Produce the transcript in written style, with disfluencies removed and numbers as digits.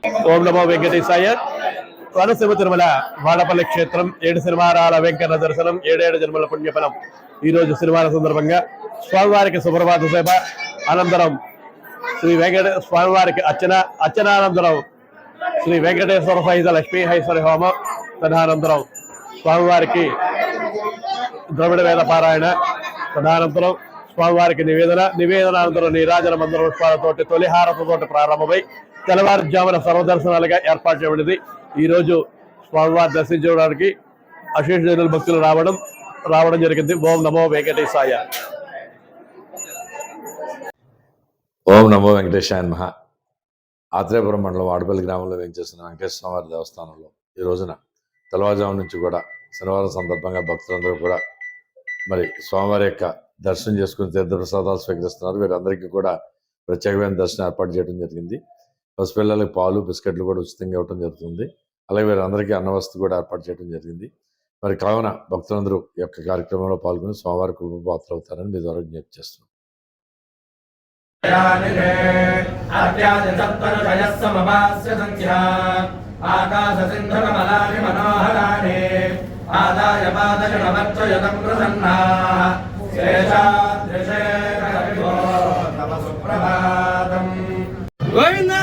ఓం నమో వెంకటేశాయ. వనసీమ తిరుమల వాడపల్లి క్షేత్రం 7 శనివారాల వెంకన్న దర్శనం 7 జన్మల పుణ్యఫలం. ఈరోజు శనివారం సందర్భంగా స్వామివారికి సుప్రభాత సేవ అనంతరం శ్రీ స్వామివారికి అర్చనానంతరం శ్రీ వెంకటేశ్వర సహిత లక్ష్మీ హైశ్వర హోమం, తదనంతరం స్వామివారికి ద్రవిడ వేద పారాయణ, తదనంతరం స్వామివారికి నివేదనానంతరం నీరాజన మందర పుష్పాలతోటి తొలిహారతతోటి ప్రారంభమై తెల్లవారుజామున సర్వదర్శనాలుగా ఏర్పాటు చేయబడింది. ఈరోజు స్వామివారి దర్శించడానికి అశేష జనుల భక్తులు రావడం జరిగింది. ఓం నమో వెంకటేశాయ. ఓం నమో వెంకటేశాయ నమః. ఆత్రేయపురం మండలం వాడపల్లి గ్రామంలో వేయించేసిన వెంకటేశ్వర స్వామివారి దేవస్థానంలో ఈ రోజున తెల్లవారుజాము నుంచి కూడా శనివారం సందర్భంగా భక్తులందరూ కూడా మరి స్వామివారి యొక్క దర్శనం చేసుకుని తీర్థప్రసాదాలు స్వీకరిస్తున్నారు. వీరందరికీ కూడా ప్రత్యేకమైన దర్శనం ఏర్పాటు చేయడం జరిగింది. పసిపిల్లలకి పాలు బిస్కెట్లు కూడా ఉచితంగా ఇవ్వడం జరుగుతుంది. అలాగే వీరందరికీ అన్నవస్తు కూడా ఏర్పాటు చేయడం జరిగింది. మరి కావున భక్తులందరూ ఈ యొక్క కార్యక్రమంలో పాల్గొని స్వామివారి కృప పాత్రలు అవుతారని మీ ద్వారా విజ్ఞప్తి చేస్తున్నాం. గోవిందా